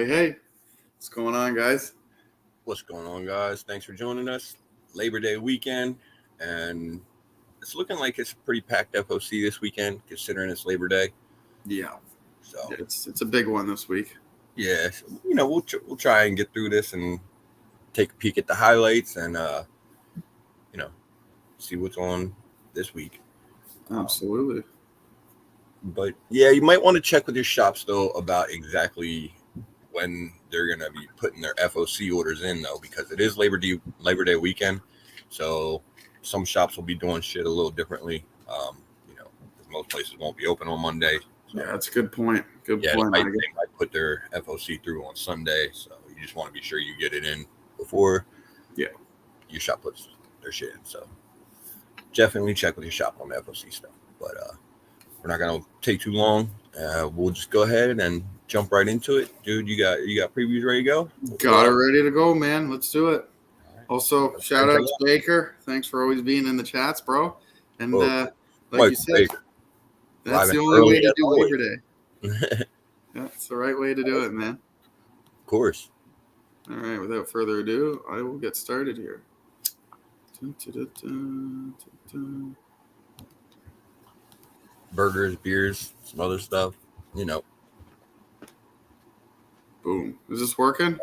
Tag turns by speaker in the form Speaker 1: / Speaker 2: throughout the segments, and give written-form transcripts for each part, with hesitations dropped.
Speaker 1: Hey, what's going on, guys?
Speaker 2: What's going on, guys? Thanks for joining us. Labor Day weekend, and it's looking like it's a pretty packed FOC this weekend, considering it's Labor Day.
Speaker 1: Yeah,
Speaker 2: So
Speaker 1: it's a big one this week.
Speaker 2: yeah, we'll try and get through this and take a peek at the highlights and see what's on this week.
Speaker 1: Absolutely.
Speaker 2: But yeah, you might want to check with your shops though about exactly when they're gonna be putting their FOC orders in though, because it is Labor Day weekend, so some shops will be doing shit a little differently. Because most places won't be open on Monday. So,
Speaker 1: Yeah, that's a good point. Good
Speaker 2: yeah,
Speaker 1: point.
Speaker 2: they might put their FOC through on Sunday, so you just want to be sure you get it in before your shop puts their shit in. So definitely check with your shop on the FOC stuff. But we're not gonna take too long. We'll just go ahead and jump right into it, dude. You got previews ready to go?
Speaker 1: Got it ready to go, man. Let's do it. Right. Also, shout out to Baker. Thanks for always being in the chats, bro. And like you said, that's the only way to do Labor Day. Yeah, it's the right way to do it, man.
Speaker 2: Of course.
Speaker 1: All right, without further ado, I will get started here.
Speaker 2: Burgers, beers, some other stuff,
Speaker 1: Boom. Is this working?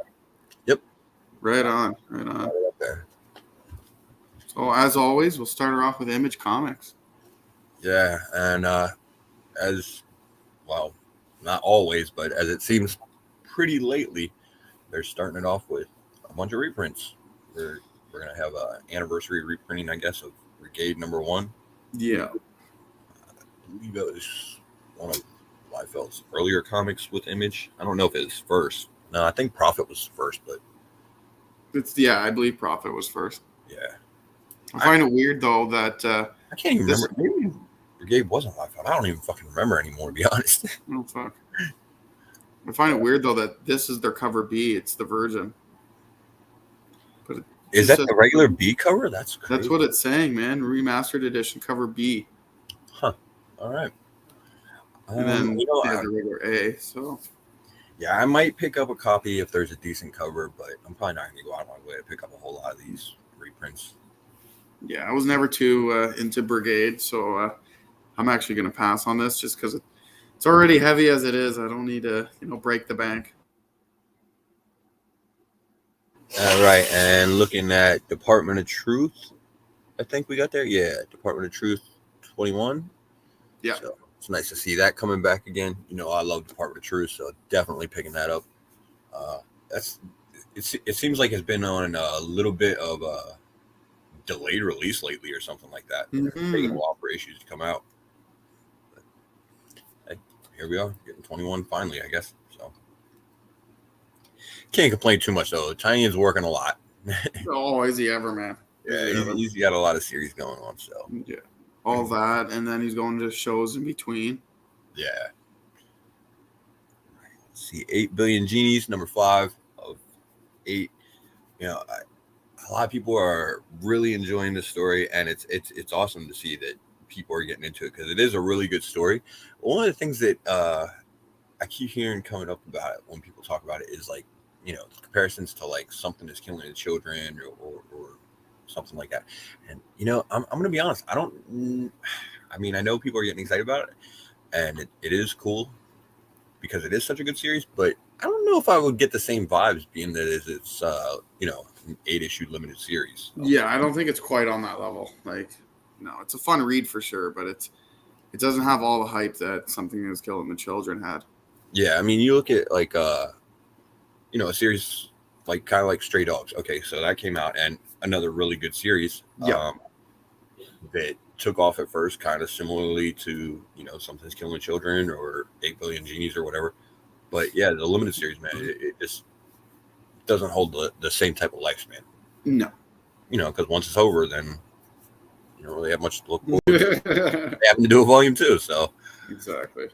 Speaker 2: Yep.
Speaker 1: Right on.
Speaker 2: Okay.
Speaker 1: So as always, we'll start her off with Image Comics.
Speaker 2: Yeah, and as well, not always, but as it seems pretty lately, they're starting it off with a bunch of reprints. We're gonna have an anniversary reprinting, I guess, of Brigade #1.
Speaker 1: Yeah.
Speaker 2: I believe it was one of Liefeld's earlier comics with Image. I don't know if it was first. No, I think Prophet was first, but
Speaker 1: I believe Prophet was first.
Speaker 2: Yeah.
Speaker 1: I find it weird though that
Speaker 2: I can't even remember. Maybe Brigade wasn't Liefeld. I don't even fucking remember anymore, to be honest.
Speaker 1: Oh fuck. I find it weird though that this is their cover B. It's the version.
Speaker 2: But is that the regular B cover? That's crazy.
Speaker 1: That's what it's saying, man. Remastered edition cover B.
Speaker 2: Huh. All right.
Speaker 1: And then they have the regular A. So
Speaker 2: yeah, I might pick up a copy if there's a decent cover, but I'm probably not going to go out of my way to pick up a whole lot of these reprints.
Speaker 1: Yeah, I was never too into Brigade, so I'm actually going to pass on this just because it's already heavy as it is. I don't need to, break the bank.
Speaker 2: All right, and looking at Department of Truth, I think we got there. Yeah, Department of Truth 21.
Speaker 1: Yeah.
Speaker 2: So it's nice to see that coming back again. I love Department of Truth, so definitely picking that up. It seems like it's been on a little bit of a delayed release lately or something like that. It's taking a while for issues to come out. But, hey, here we are, getting 21 finally, I guess. So can't complain too much though. Tiny's working a lot.
Speaker 1: Oh, is he ever, man?
Speaker 2: Yeah, he's got a lot of series going on. So
Speaker 1: yeah, all that, and then he's going to shows in between.
Speaker 2: Yeah. Let's see, 8 Billion Genies, number 5 of 8. A lot of people are really enjoying this story, and it's awesome to see that people are getting into it because it is a really good story. One of the things that I keep hearing coming up about it when people talk about it is like, comparisons to like Something Is Killing the Children or something like that. And I'm going to be honest, I know people are getting excited about it, and it is cool because it is such a good series, but I don't know if I would get the same vibes being that it's an 8-issue limited series. So.
Speaker 1: Yeah, I don't think it's quite on that level. Like, no, it's a fun read for sure, but it doesn't have all the hype that Something Is Killing the Children had.
Speaker 2: Yeah, I mean, you look at like a series like kind of like Stray Dogs. Okay, so that came out, and another really good series.
Speaker 1: Yeah.
Speaker 2: That took off at first, kind of similarly to Something's Killing Children or 8 Billion Genies or whatever. But yeah, the limited series, man, it just doesn't hold the same type of lifespan.
Speaker 1: No.
Speaker 2: Because once it's over, then you don't really have much to look forward to. They happen to do a volume 2, so.
Speaker 1: Exactly.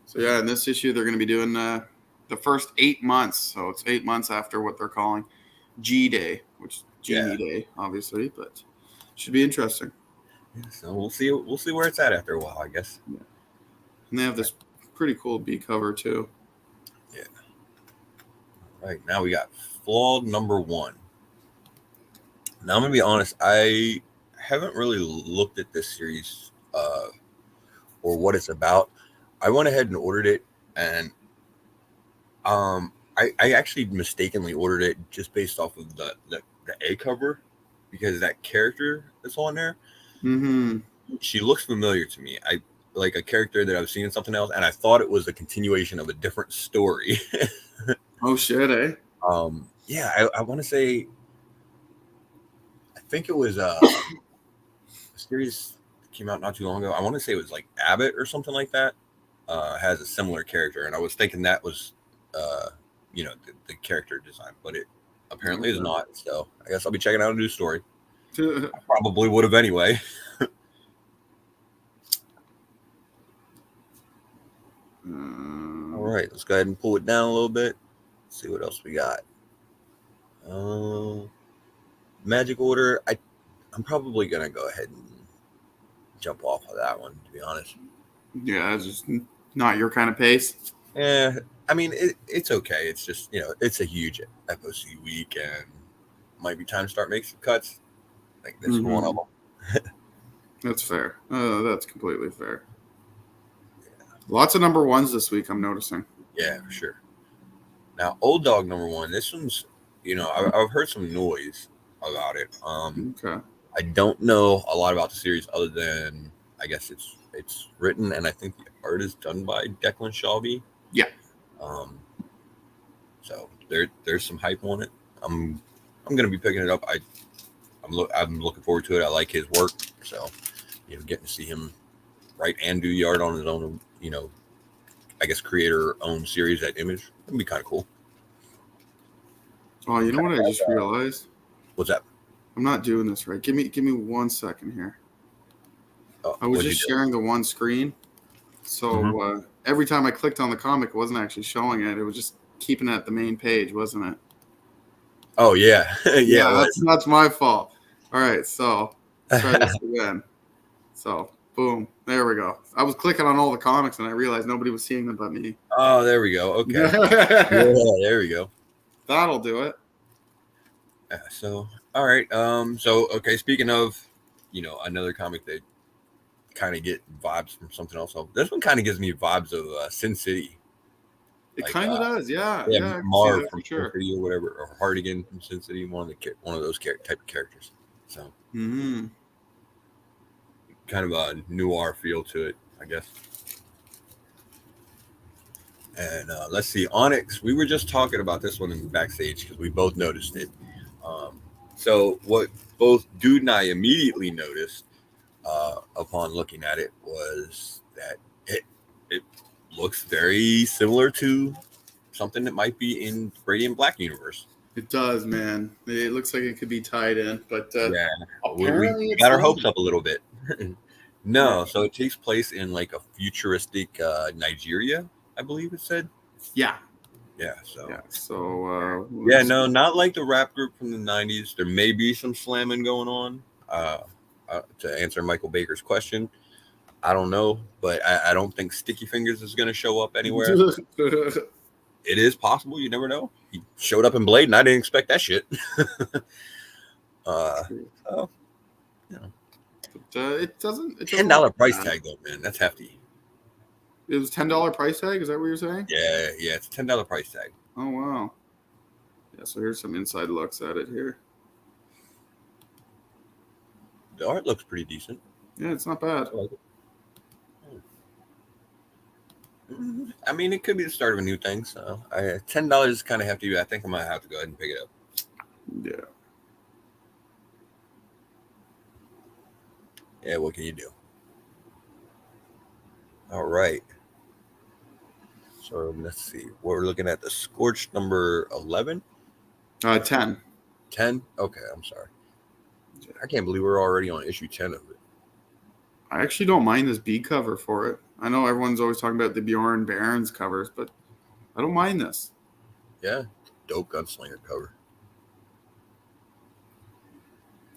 Speaker 1: So yeah, in this issue, they're going to be doing the first 8 months. So it's 8 months after what they're calling G Day, which is Genie Day, obviously, but should be interesting.
Speaker 2: Yeah, so we'll see where it's at after a while, I guess.
Speaker 1: Yeah. And they have this pretty cool B cover too.
Speaker 2: Yeah. Right, now we got Flawed number 1. Now I'm gonna be honest, I haven't really looked at this series or what it's about. I went ahead and ordered it, and I actually mistakenly ordered it just based off of the A cover, because that character that's on there, she looks familiar to me. I like a character that I've seen in something else, and I thought it was a continuation of a different story.
Speaker 1: Oh shit, eh?
Speaker 2: Yeah, I want to say, I think it was a series that came out not too long ago. I want to say it was like Abbott or something like that. Has a similar character, and I was thinking that was, the character design, but it apparently is not. So I guess I'll be checking out a new story. I probably would have anyway. All right, let's go ahead and pull it down a little bit. See what else we got. Magic Order. I'm probably gonna go ahead and jump off of that one, to be honest.
Speaker 1: Yeah, it's just not your kind of pace.
Speaker 2: Yeah, I mean it's okay. It's just, it's a huge FOC week, and might be time to start making some cuts. I think this is one of them.
Speaker 1: That's fair. That's completely fair. Yeah. Lots of number 1s this week, I'm noticing.
Speaker 2: Yeah, for sure. Now, Old Dog number 1. This one's, I've heard some noise about it.
Speaker 1: Okay.
Speaker 2: I don't know a lot about the series other than, I guess it's written, and I think the art is done by Declan Shalvey.
Speaker 1: Yeah.
Speaker 2: So there's some hype on it. I'm gonna be picking it up. I'm looking forward to it. I like his work, so getting to see him write and do the art on his own. I guess creator-owned series at Image. It'd be kind of cool.
Speaker 1: Oh, you know what I just realized?
Speaker 2: What's that?
Speaker 1: I'm not doing this right. Give me 1 second here.
Speaker 2: Oh,
Speaker 1: I was just sharing the one screen, so every time I clicked on the comic, it wasn't actually showing it. It was just keeping it at the main page, wasn't it?
Speaker 2: Oh yeah, yeah.
Speaker 1: That's my fault. All right, so let's try this again. So boom, there we go. I was clicking on all the comics, and I realized nobody was seeing them but me.
Speaker 2: Oh, there we go. Okay. Yeah, there we go.
Speaker 1: That'll do it.
Speaker 2: Yeah, so all right. Okay. Speaking of, another comic that kind of get vibes from something else. So this one kind of gives me vibes of Sin City.
Speaker 1: It kind of does, yeah.
Speaker 2: Marv from Sin City or whatever, or Hardigan from Sin City, one of those type of characters. So kind of a noir feel to it, I guess. And let's see, Onyx. We were just talking about this one in the backstage because we both noticed it. So what both Dude and I immediately noticed upon looking at it was that it looks very similar to something that might be in Radiant Black universe.
Speaker 1: It does, man. It looks like it could be tied in, but
Speaker 2: we got our hopes up a little bit. No, so it takes place in like a futuristic Nigeria, I believe it said.
Speaker 1: Yeah.
Speaker 2: Yeah. So.
Speaker 1: No,
Speaker 2: not like the rap group from the '90s. There may be some slamming going on. To answer Michael Baker's question, I don't know, but I don't think Sticky Fingers is going to show up anywhere. It is possible. You never know. He showed up in Blade, and I didn't expect that shit.
Speaker 1: It doesn't.
Speaker 2: $10 price tag though, man. That's hefty.
Speaker 1: It was $10 price tag. Is that what you're saying?
Speaker 2: Yeah. It's a $10 price tag.
Speaker 1: Oh wow. Yeah. So here's some inside looks at it here.
Speaker 2: The art looks pretty decent.
Speaker 1: Yeah, it's not bad.
Speaker 2: I like it. I mean, it could be the start of a new thing. So $10 is kind of hefty. I think I might have to go ahead and pick it up.
Speaker 1: Yeah.
Speaker 2: Yeah, what can you do? All right. So let's see. We're looking at the Scorched number 11?
Speaker 1: 10.
Speaker 2: 10? Okay, I'm sorry. I can't believe we're already on issue 10 of it.
Speaker 1: I actually don't mind this B cover for it. I know everyone's always talking about the Bjorn Barons covers, but I don't mind this.
Speaker 2: Yeah, dope gunslinger cover.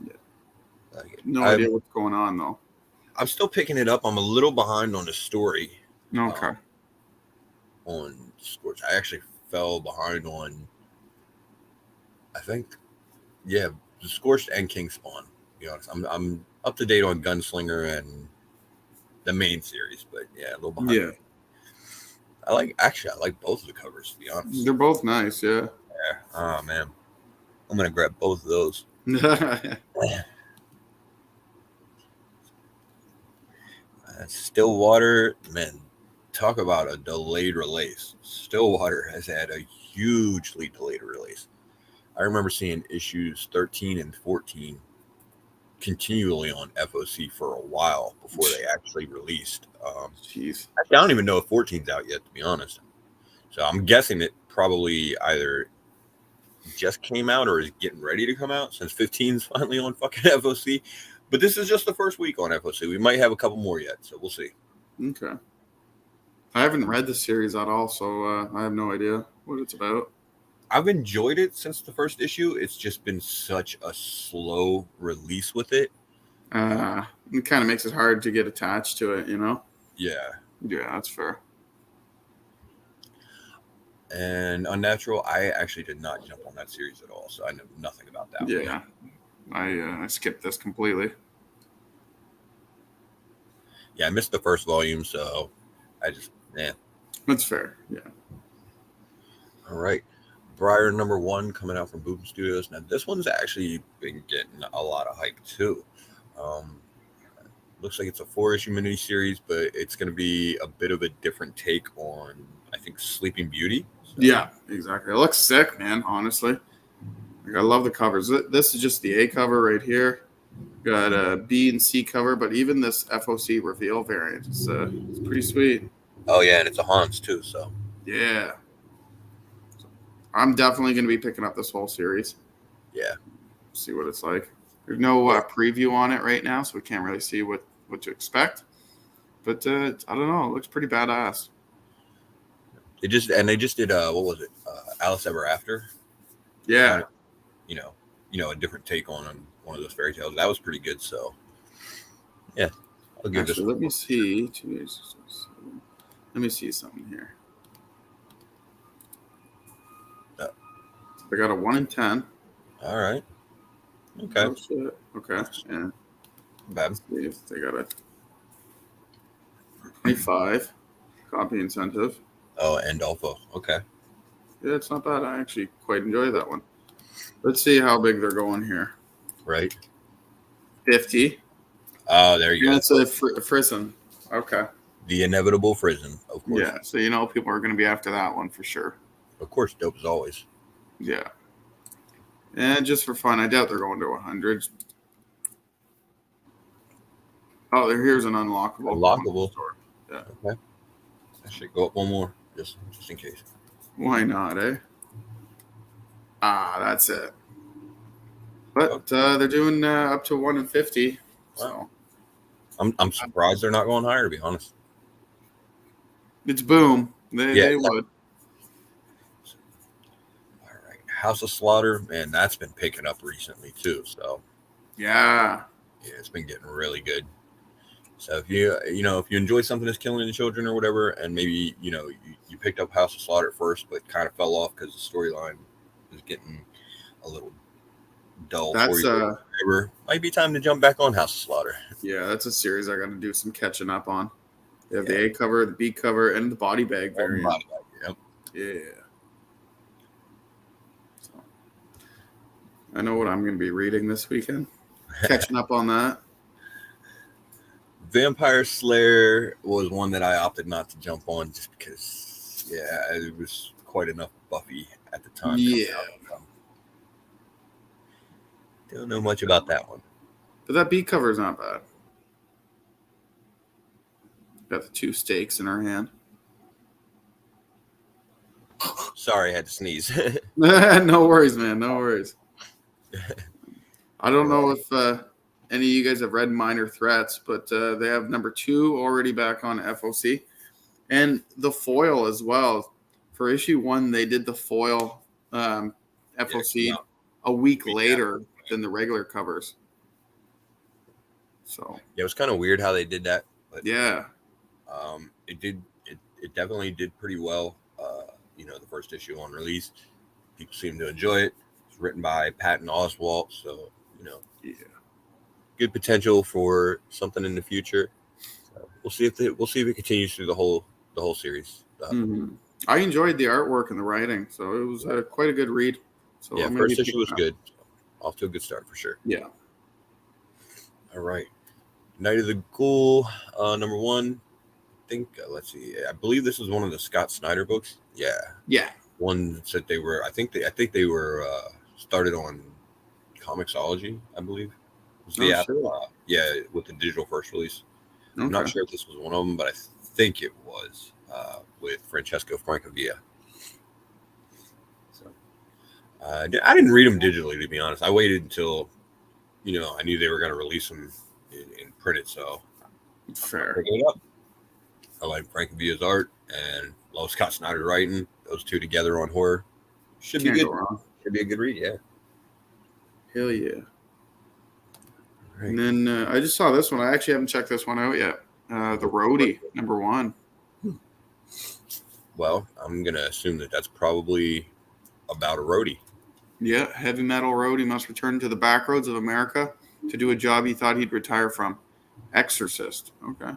Speaker 1: Yeah. No idea what's going on, though.
Speaker 2: I'm still picking it up. I'm a little behind on the story.
Speaker 1: Okay.
Speaker 2: On Scorch. I actually fell behind on I think, yeah, Scorched and King Spawn. To be honest, I'm up to date on Gunslinger and the main series, but yeah, a little behind.
Speaker 1: Yeah.
Speaker 2: I like both of the covers, to be honest.
Speaker 1: They're both nice, yeah.
Speaker 2: Yeah. Oh man, I'm gonna grab both of those. Stillwater, man, talk about a delayed release. Stillwater has had a hugely delayed release. I remember seeing issues 13 and 14 continually on FOC for a while before they actually released.
Speaker 1: Jeez.
Speaker 2: I don't even know if 14's out yet, to be honest. So I'm guessing it probably either just came out or is getting ready to come out, since 15's finally on fucking FOC. But this is just the first week on FOC. We might have a couple more yet, so we'll see.
Speaker 1: Okay. I haven't read the series at all, so I have no idea what it's about.
Speaker 2: I've enjoyed it since the first issue. It's just been such a slow release with it.
Speaker 1: It kind of makes it hard to get attached to it, you know?
Speaker 2: Yeah.
Speaker 1: Yeah, that's fair.
Speaker 2: And Unnatural, I actually did not jump on that series at all, so I know nothing about that.
Speaker 1: Yeah. I skipped this completely.
Speaker 2: Yeah, I missed the first volume, so I just,
Speaker 1: That's fair, yeah.
Speaker 2: All right. Briar #1 coming out from Boom Studios. Now, this one's actually been getting a lot of hype, too. Looks like it's a 4-issue miniseries, but it's going to be a bit of a different take on, I think, Sleeping Beauty. So.
Speaker 1: Yeah, exactly. It looks sick, man, honestly. Like, I love the covers. This is just the A cover right here. Got a B and C cover, but even this FOC reveal variant is it's pretty sweet.
Speaker 2: Oh, yeah, and it's a Hans, too, so.
Speaker 1: Yeah. I'm definitely going to be picking up this whole series.
Speaker 2: Yeah.
Speaker 1: See what it's like. There's no preview on it right now, so we can't really see what to expect. But I don't know. It looks pretty badass.
Speaker 2: They just did what was it? Alice Ever After.
Speaker 1: Yeah.
Speaker 2: A different take on one of those fairy tales. That was pretty good. So, yeah, I'll give this.
Speaker 1: Let me see. Let me see something here. They got a 1 in 10.
Speaker 2: All right. Okay.
Speaker 1: Oh, shit. Okay. Yeah.
Speaker 2: Bad.
Speaker 1: They got a 25 copy incentive.
Speaker 2: Oh, and Alpha. Okay.
Speaker 1: Yeah, it's not bad. I actually quite enjoy that one. Let's see how big they're going here.
Speaker 2: Right.
Speaker 1: 50.
Speaker 2: Oh, there you go.
Speaker 1: That's a Frisson. Okay.
Speaker 2: The inevitable Frisson, of course.
Speaker 1: Yeah, so people are going to be after that one for sure.
Speaker 2: Of course, dope as always.
Speaker 1: Yeah. And just for fun, I doubt they're going to 100. Oh, here's an unlockable.
Speaker 2: Unlockable.
Speaker 1: Yeah.
Speaker 2: Okay. I should go up one more, just in case.
Speaker 1: Why not, eh? That's it. But they're doing up to 1 in 50. So
Speaker 2: I'm surprised they're not going higher, to be honest.
Speaker 1: It's Boom. They would.
Speaker 2: All right. House of Slaughter, man, that's been picking up recently too. So
Speaker 1: yeah,
Speaker 2: it's been getting really good. So if you enjoy something that's killing the children or whatever, and maybe you picked up House of Slaughter first, but kind of fell off because the storyline is getting a little dull for you. Might be time to jump back on House of Slaughter.
Speaker 1: Yeah, that's a series I got to do some catching up on. They have the A cover, the B cover, and the body bag variant.
Speaker 2: Body bag,
Speaker 1: yep. Yeah. So, I know what I'm going to be reading this weekend. Catching up on that.
Speaker 2: Vampire Slayer was one that I opted not to jump on just because, it was quite enough Buffy at the time.
Speaker 1: Yeah.
Speaker 2: Don't know much about that one.
Speaker 1: But that B cover is not bad. Got the 2 stakes in her hand.
Speaker 2: Sorry, I had to sneeze.
Speaker 1: No worries, man. No worries. I don't know if any of you guys have read Minor Threats, but they have #2 already back on FOC. And the foil as well. For issue 1, they did the foil FOC a week later than the regular covers. So
Speaker 2: it was kind of weird how they did that. But
Speaker 1: yeah.
Speaker 2: It definitely did pretty well. The first issue on release, people seemed to enjoy it. It's written by Patton Oswalt, so
Speaker 1: Yeah.
Speaker 2: good potential for something in the future. So we'll see if it continues through the whole series.
Speaker 1: Mm-hmm. I enjoyed the artwork and the writing, so it was quite a good read. So
Speaker 2: Yeah,
Speaker 1: I'm gonna be
Speaker 2: first issue was
Speaker 1: picking up.
Speaker 2: good. Off to a good start for sure.
Speaker 1: Yeah.
Speaker 2: All right. Night of the Ghoul, number 1. I think, let's see. I believe this was one of the Scott Snyder books. Yeah.
Speaker 1: Yeah.
Speaker 2: One that said they were, I think they were started on Comixology, I believe. Was the app, with the digital first release. I'm not sure if this was one of them, but I think it was with Francesco Francavilla. So I didn't read them digitally, to be honest. I waited until I knew they were going to release them in printed. So
Speaker 1: Fair.
Speaker 2: Picking it up. I like Francavilla's art and love Scott Snyder writing. Those two together on horror should be good. Should be a good read. Yeah.
Speaker 1: Hell yeah.
Speaker 2: Right.
Speaker 1: And then I just saw this one. I actually haven't checked this one out yet. The Roadie, number 1.
Speaker 2: Well, I'm going to assume that that's probably about a roadie.
Speaker 1: Yeah, heavy metal roadie must return to the back roads of America to do a job he thought he'd retire from. Exorcist. Okay.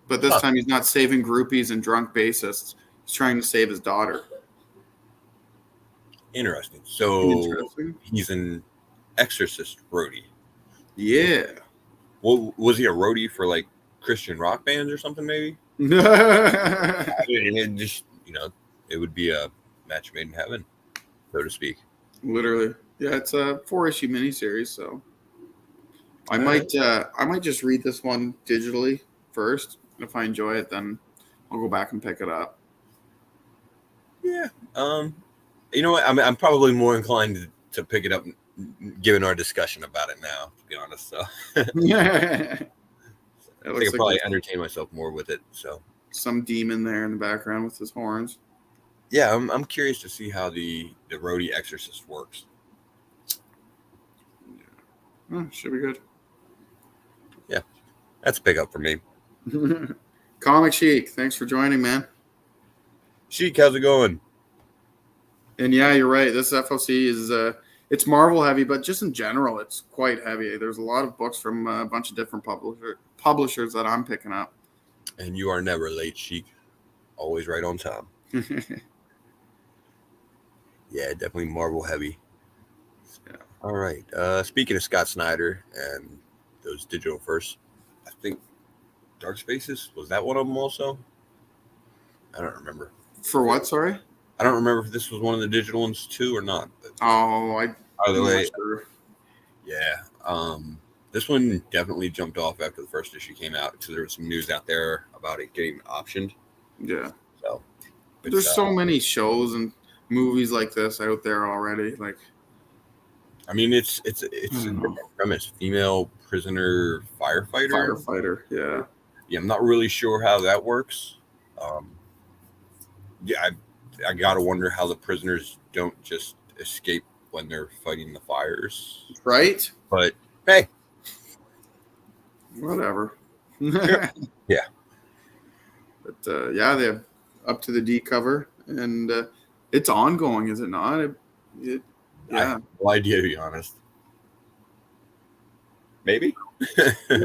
Speaker 1: But this time he's not saving groupies and drunk bassists. He's trying to save his daughter.
Speaker 2: Interesting. So he's an exorcist roadie.
Speaker 1: Yeah.
Speaker 2: Well, was he a roadie for like Christian rock bands or something? Maybe. It just it would be a match made in heaven, so to speak.
Speaker 1: Literally. Yeah, it's a 4-issue miniseries, so I might just read this one digitally first. If I enjoy it, then I'll go back and pick it up.
Speaker 2: Yeah. You know what? I'm probably more inclined to pick it up, given our discussion about it now. To be honest, so
Speaker 1: Yeah.
Speaker 2: I think I'll probably entertain myself more with it. So
Speaker 1: some demon there in the background with his horns.
Speaker 2: Yeah, I'm curious to see how the roadie exorcist works.
Speaker 1: Oh, should be good.
Speaker 2: Yeah, that's a pick up for me.
Speaker 1: Comic Chic, thanks for joining, man.
Speaker 2: Chic, how's it going?
Speaker 1: And yeah, you're right. This FOC is it's Marvel heavy, but just in general, it's quite heavy. There's a lot of books from a bunch of different publishers that I'm picking up.
Speaker 2: And you are never late, Chic. Always right on time. Yeah, definitely Marvel heavy. Yeah. All right. Speaking of Scott Snyder and those digital first, I think Dark Spaces, was that one of them also? I don't remember.
Speaker 1: For what, sorry?
Speaker 2: I don't remember if this was one of the digital ones too or not. But
Speaker 1: either way. Sure.
Speaker 2: Yeah. This one definitely jumped off after the first issue came out because there was some news out there about it getting optioned.
Speaker 1: Yeah.
Speaker 2: So
Speaker 1: there's so many shows and movies like this out there already. Like,
Speaker 2: I mean, it's a different premise. Female prisoner firefighter.
Speaker 1: Yeah.
Speaker 2: Yeah, I'm not really sure how that works. Yeah, I gotta wonder how the prisoners don't just escape when they're fighting the fires.
Speaker 1: Right.
Speaker 2: But hey,
Speaker 1: whatever.
Speaker 2: Yeah.
Speaker 1: But yeah, they have Up to the D cover, and it's ongoing, is it not? Yeah.
Speaker 2: I have no idea, to be honest. Maybe. All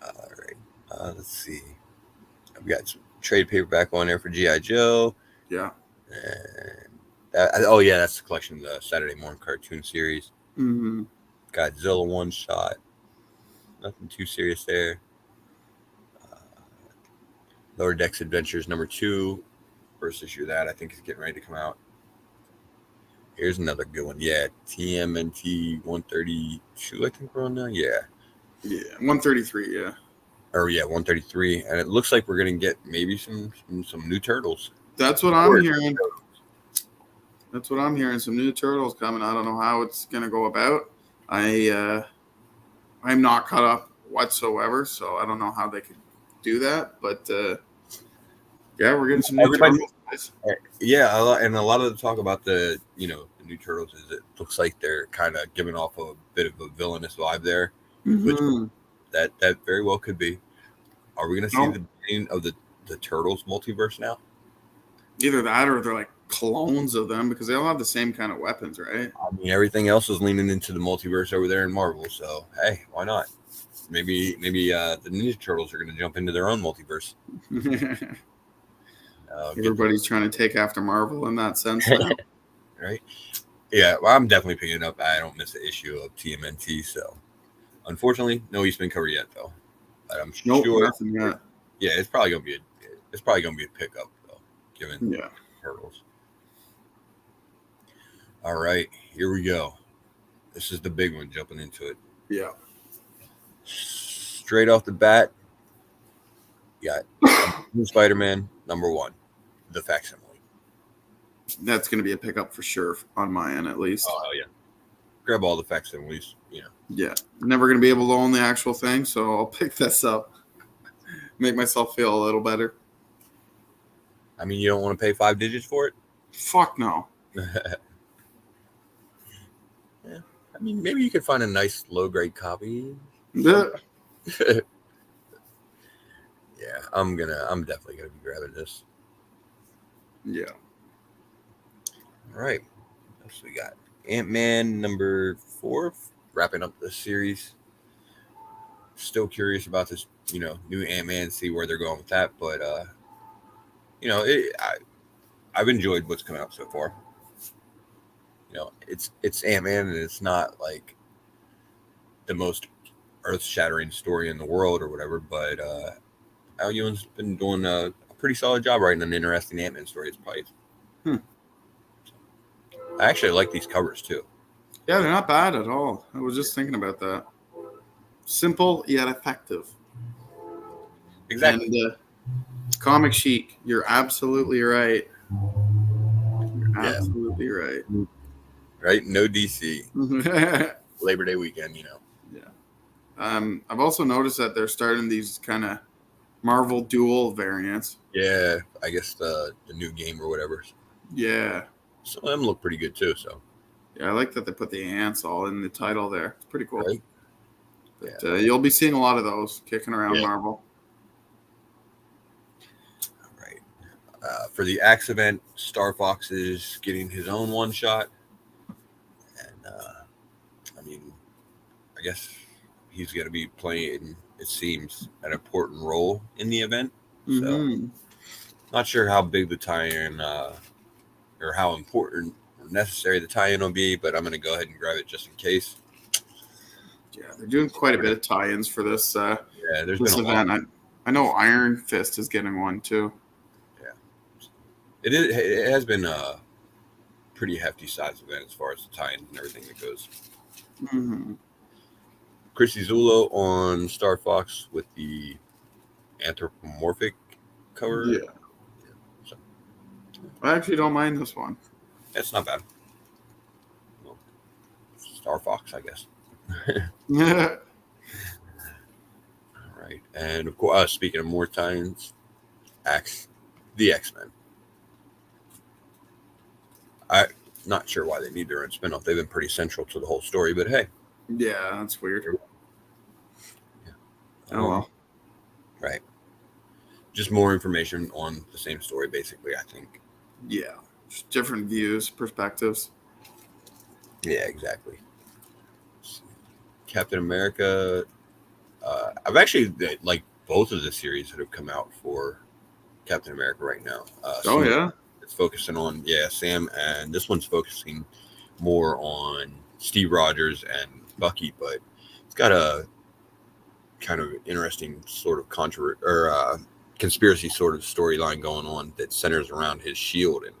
Speaker 2: right. Let's see. I've got some trade paperback on there for G.I. Joe.
Speaker 1: Yeah.
Speaker 2: And that's the collection, the Saturday morning cartoon series.
Speaker 1: Mm-hmm.
Speaker 2: Godzilla one shot. Nothing too serious there. Lower Decks Adventures number 2. First issue of that I think is getting ready to come out. Here's another good one. Yeah, TMNT 132. I think we're on now. Yeah.
Speaker 1: Yeah, 133. Yeah.
Speaker 2: Or yeah, 133, and it looks like we're gonna get maybe some new Turtles.
Speaker 1: That's what I'm hearing. That's what I'm hearing. Some new Turtles coming. I don't know how it's gonna go about. I'm not caught up whatsoever, so I don't know how they could do that. But yeah, we're getting some new Turtles.
Speaker 2: Yeah, and a lot of the talk about the new Turtles is it looks like they're kind of giving off a bit of a villainous vibe there, which that very well could be. Are we going to see the beginning of the Turtles multiverse now?
Speaker 1: Either that or they're like clones of them because they all have the same kind of weapons, right?
Speaker 2: I mean, everything else is leaning into the multiverse over there in Marvel. So hey, why not? Maybe the Ninja Turtles are going to jump into their own multiverse.
Speaker 1: Everybody's trying to take after Marvel in that sense now.
Speaker 2: Right? Yeah, well, I'm definitely picking it up. I don't miss an issue of TMNT. So unfortunately, no Eastman cover yet though. But I'm sure
Speaker 1: nothing yet.
Speaker 2: Yeah, it's probably gonna be a pickup though, given Turtles. All right, here we go. This is the big one. Jumping into it.
Speaker 1: Yeah.
Speaker 2: Straight off the bat, you got Spider-Man #1, the facsimile.
Speaker 1: That's going to be a pickup for sure on my end, at least.
Speaker 2: Oh hell yeah! Grab all the facsimiles.
Speaker 1: Yeah. Never going to be able to own the actual thing, so I'll pick this up. Make myself feel a little better.
Speaker 2: I mean, you don't want to pay 5 digits for it?
Speaker 1: Fuck no.
Speaker 2: Yeah. I mean, maybe you could find a nice low-grade copy.
Speaker 1: Yeah.
Speaker 2: Yeah, I'm definitely gonna be grabbing this.
Speaker 1: Yeah.
Speaker 2: All right. What else we got? Ant-Man #4, wrapping up the series. Still curious about this, new Ant-Man, see where they're going with that. But I've enjoyed what's come out so far. It's Ant-Man, and it's not like the most earth-shattering story in the world or whatever. But Al Ewing's been doing a pretty solid job writing an interesting Ant-Man story. It's probably. I actually like these covers too.
Speaker 1: Yeah, they're not bad at all. I was just thinking about that. Simple yet effective.
Speaker 2: Exactly.
Speaker 1: And comic chic. You're absolutely right. Absolutely right.
Speaker 2: Right? No DC. Labor Day weekend,
Speaker 1: Yeah. I've also noticed that they're starting these kind of Marvel dual variants.
Speaker 2: Yeah, I guess the new game or whatever.
Speaker 1: Yeah.
Speaker 2: Some of them look pretty good too. So.
Speaker 1: Yeah, I like that they put the ants all in the title there. It's pretty cool.
Speaker 2: Right?
Speaker 1: But, you'll be seeing a lot of those kicking around Marvel.
Speaker 2: All right. For the Axe event, Star Fox is getting his own one shot, and I mean, I guess he's going to be playing, it seems, an important role in the event. So, not sure how big the tie-in or how important or necessary the tie-in will be, but I'm going to go ahead and grab it just in case.
Speaker 1: Yeah, they're doing quite a bit of tie-ins for this.
Speaker 2: There's
Speaker 1: this
Speaker 2: been a
Speaker 1: event.
Speaker 2: lot.
Speaker 1: I know Iron Fist is getting one too.
Speaker 2: Yeah, it has been a pretty hefty size event as far as the tie-ins and everything that goes. Chrissy Zulo on Star Fox with the anthropomorphic cover.
Speaker 1: Yeah. So. I actually don't mind this one.
Speaker 2: It's not bad. Well, Star Fox, I guess.
Speaker 1: Yeah.
Speaker 2: All right. And of course, speaking of more tie-ins, the X-Men. I'm not sure why they need their own spinoff. They've been pretty central to the whole story, but hey.
Speaker 1: Yeah, that's weird.
Speaker 2: Yeah.
Speaker 1: Oh well.
Speaker 2: Right. Just more information on the same story, basically, I think.
Speaker 1: Yeah. Just different views, perspectives.
Speaker 2: Yeah, exactly. Captain America. I've actually like both of the series that have come out for Captain America right now. It's focusing on Sam, and this one's focusing more on Steve Rogers and Bucky, but it's got a kind of interesting sort of conspiracy sort of storyline going on that centers around his shield and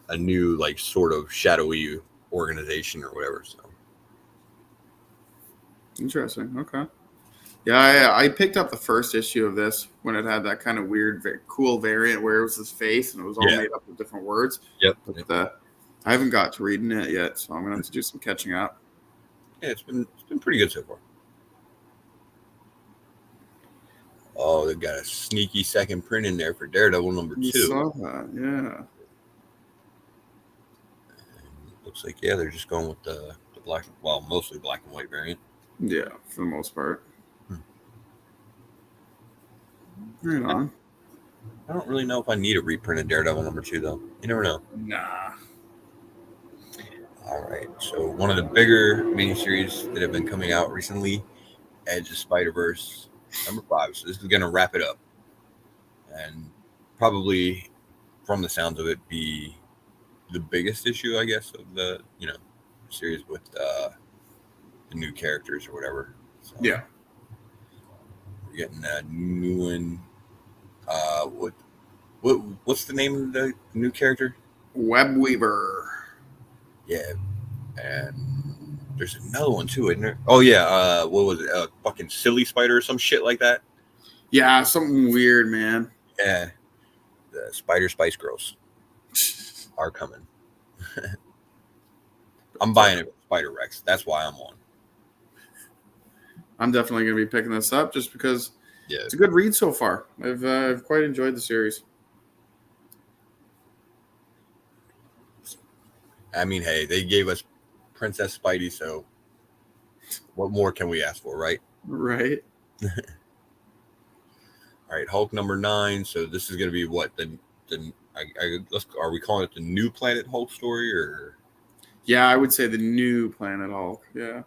Speaker 2: a new like sort of shadowy organization or whatever. So
Speaker 1: interesting. Okay. Yeah, I picked up the first issue of this when it had that kind of weird, very cool variant where it was his face and it was all made up of different words.
Speaker 2: Yep.
Speaker 1: But I haven't got to reading it yet, so I'm gonna have to do some catching up.
Speaker 2: Yeah, it's been pretty good so far. Oh, they've got a sneaky second print in there for Daredevil #2.
Speaker 1: You saw that, yeah.
Speaker 2: And looks like they're just going with the black, well, mostly black and white variant.
Speaker 1: Yeah, for the most part. Right on.
Speaker 2: I don't really know if I need a reprint of Daredevil #2 though. You never know.
Speaker 1: Nah.
Speaker 2: All right. So one of the bigger miniseries that have been coming out recently, Edge of Spider-Verse #5. So this is gonna wrap it up, and probably, from the sounds of it, be the biggest issue, I guess, of the series with the new characters or whatever. So
Speaker 1: Yeah.
Speaker 2: we're getting a new one. What's the name of the new character?
Speaker 1: Web Weaver.
Speaker 2: Yeah, and there's another one too, isn't there? Oh yeah, what was it? Fucking Silly Spider or some shit like that.
Speaker 1: Yeah, something weird, man.
Speaker 2: Yeah, the Spider Spice Girls are coming. I'm buying it with Spider Rex. That's why I'm on.
Speaker 1: I'm definitely going to be picking this up just because it's a good read so far. I've quite enjoyed the series.
Speaker 2: I mean, hey, they gave us Princess Spidey, so what more can we ask for, right?
Speaker 1: Right.
Speaker 2: All right, Hulk #9. So this is going to be what are we calling it the New Planet Hulk story or?
Speaker 1: Yeah, I would say the new Planet Hulk. Yeah.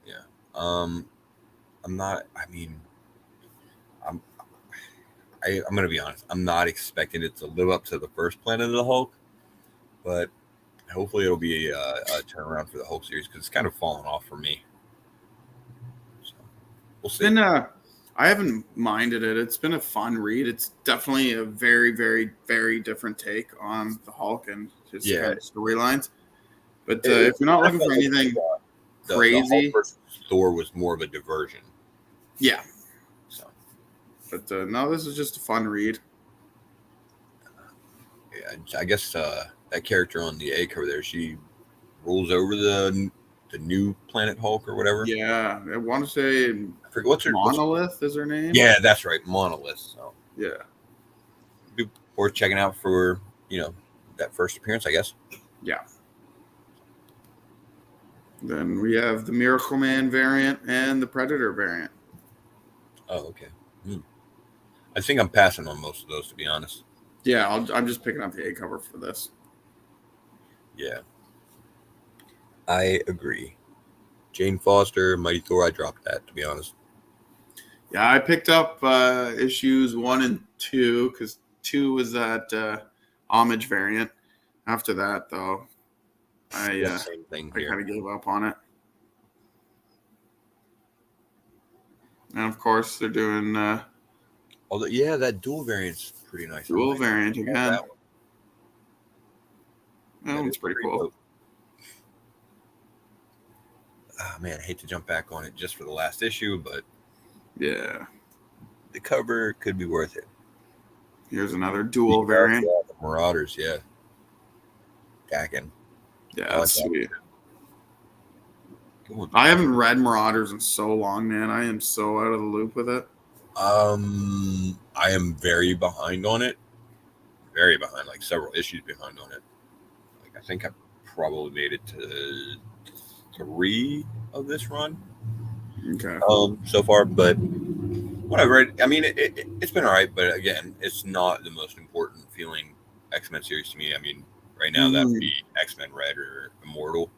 Speaker 2: Yeah. I'm not. I mean, I'm going to be honest. I'm not expecting it to live up to the first Planet of the Hulk, but hopefully it'll be a turnaround for the Hulk series because it's kind of fallen off for me. So we'll see.
Speaker 1: I haven't minded it. It's been a fun read. It's definitely a very, very, very different take on the Hulk and his storylines. But if you're not looking for anything crazy,
Speaker 2: the Hulk versus Thor was more of a diversion.
Speaker 1: Yeah.
Speaker 2: So,
Speaker 1: but no, this is just a fun read.
Speaker 2: Yeah, I guess that character on the A cover there, she rules over the new Planet Hulk or whatever.
Speaker 1: Yeah, I want to say
Speaker 2: I forget what's
Speaker 1: Monolith is her name.
Speaker 2: Yeah, that's right, Monolith. So
Speaker 1: yeah,
Speaker 2: be worth checking out for that first appearance, I guess.
Speaker 1: Yeah. Then we have the Miracle Man variant and the Predator variant.
Speaker 2: Oh, okay. I think I'm passing on most of those, to be honest.
Speaker 1: Yeah, I'm just picking up the A cover for this.
Speaker 2: Yeah. I agree. Jane Foster, Mighty Thor, I dropped that, to be honest.
Speaker 1: Yeah, I picked up issues 1 and 2 because 2 was that homage variant. After that, though, I kind of gave up on it. And of course, they're doing.
Speaker 2: That dual variant's pretty nice.
Speaker 1: Dual variant again. That one's pretty cool.
Speaker 2: Oh, man, I hate to jump back on it just for the last issue, but
Speaker 1: yeah,
Speaker 2: the cover could be worth it.
Speaker 1: Here's another dual variant.
Speaker 2: The Marauders, yeah. Dakin.
Speaker 1: Yeah, that's sweet. I haven't read Marauders in so long, man. I am so out of the loop with it.
Speaker 2: I am very behind on it. Very behind, like several issues behind on it. Like I think I probably made it to 3 of this run.
Speaker 1: Okay.
Speaker 2: So far, but what I've read, I mean, it's been all right, but again, it's not the most important feeling X-Men series to me. I mean, right now that would be X-Men Red or Immortal.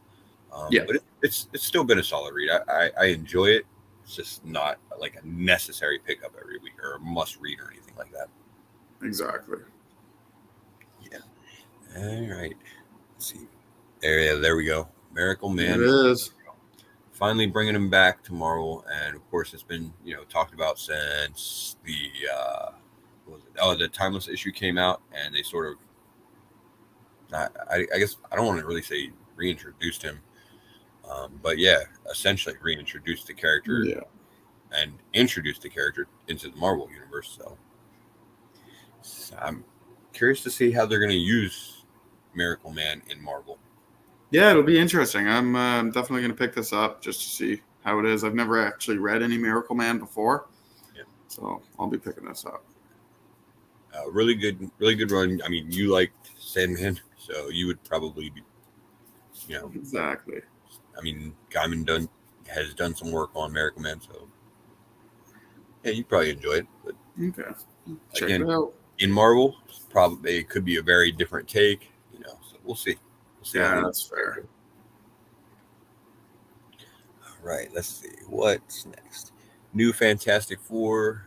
Speaker 2: But it's still been a solid read. I enjoy it. It's just not like a necessary pickup every week or a must read or anything like that.
Speaker 1: Exactly.
Speaker 2: Yeah. All right. Let's see. There we go. Miracle Man.
Speaker 1: It is.
Speaker 2: Finally bringing him back to Marvel, and of course it's been talked about since the Timeless issue came out, and they sort of I guess I don't want to really say reintroduced him, but yeah, essentially reintroduced the character and introduced the character into the Marvel universe. So I'm curious to see how they're going to use Miracle Man in Marvel.
Speaker 1: Yeah, it'll be interesting. I'm definitely going to pick this up just to see how it is. I've never actually read any Miracle Man before, so I'll be picking this up.
Speaker 2: Really good run. I mean, you liked Sandman, so you would probably be,
Speaker 1: Exactly.
Speaker 2: I mean, Gaiman has done some work on Miracle Man, so yeah, you'd probably enjoy it. But
Speaker 1: okay. Check
Speaker 2: Again,
Speaker 1: it out.
Speaker 2: in Marvel, probably it could be a very different take. So we'll see. We'll see.
Speaker 1: Yeah, that's fair.
Speaker 2: All right, let's see what's next. New Fantastic Four.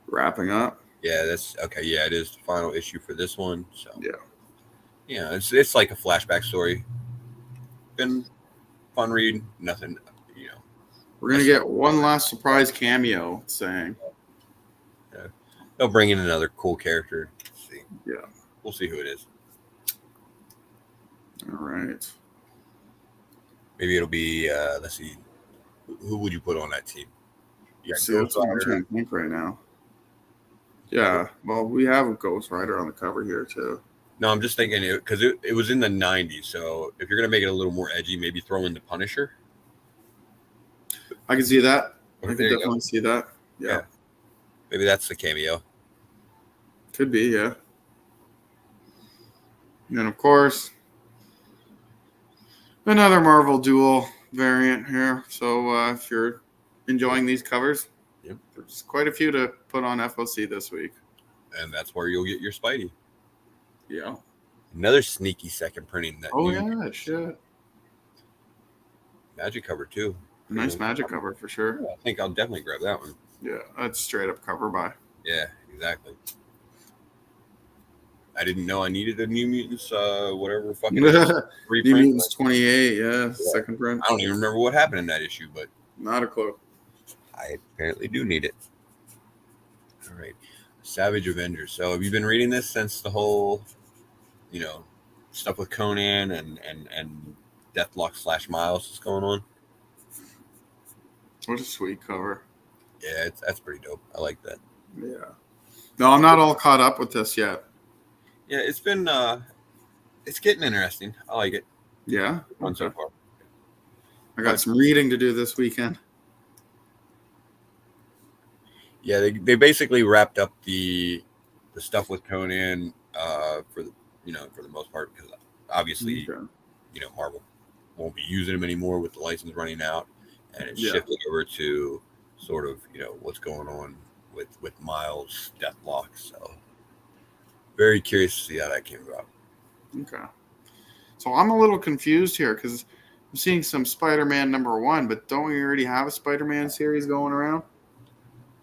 Speaker 1: Wrapping up.
Speaker 2: Yeah, that's okay. Yeah, it is the final issue for this one. So
Speaker 1: yeah,
Speaker 2: it's like a flashback story. Been fun read. Nothing.
Speaker 1: We're gonna get one last surprise cameo. Saying.
Speaker 2: Yeah. They'll bring in another cool character. Let's see.
Speaker 1: Yeah.
Speaker 2: We'll see who it is.
Speaker 1: All right.
Speaker 2: Maybe it'll be. Let's see. Who would you put on that team?
Speaker 1: See, that's what I'm trying to think right now. Yeah, well, we have a Ghost Rider on the cover here too.
Speaker 2: No, I'm just thinking because it was in the 90s. So if you're gonna make it a little more edgy, maybe throw in the Punisher.
Speaker 1: I can see that.
Speaker 2: Okay,
Speaker 1: I can definitely see that. Yeah.
Speaker 2: Maybe that's the cameo.
Speaker 1: Could be, yeah. And then, of course, another Marvel Duel variant here. So if you're enjoying these covers, there's quite a few to put on FOC this week.
Speaker 2: And that's where you'll get your Spidey.
Speaker 1: Yeah.
Speaker 2: Another sneaky second printing.
Speaker 1: Shit.
Speaker 2: Magic cover, too.
Speaker 1: Nice magic cover for sure.
Speaker 2: I think I'll definitely grab that one.
Speaker 1: Yeah, that's straight up cover buy.
Speaker 2: Yeah, exactly. I didn't know I needed a New Mutants, whatever fucking
Speaker 1: New Mutants 28, yeah, second print.
Speaker 2: I don't even remember what happened in that issue, but
Speaker 1: not a clue.
Speaker 2: I apparently do need it. All right, Savage Avengers. So have you been reading this since the whole, stuff with Conan and Deathlock / Miles is going on?
Speaker 1: What a sweet cover.
Speaker 2: Yeah, that's pretty dope. I like that.
Speaker 1: Yeah. No, I'm not all caught up with this yet.
Speaker 2: Yeah, it's been it's getting interesting. I like it.
Speaker 1: Yeah.
Speaker 2: Fun so far.
Speaker 1: I got some reading to do this weekend.
Speaker 2: Yeah, they basically wrapped up the stuff with Conan for the most part, because obviously Marvel won't be using him anymore with the license running out, and it's shifted over to sort of what's going on with Miles' Deathlock. So very curious to see how that came about.
Speaker 1: Okay. So I'm a little confused here because I'm seeing some Spider-Man #1, but don't we already have a Spider-Man series going around?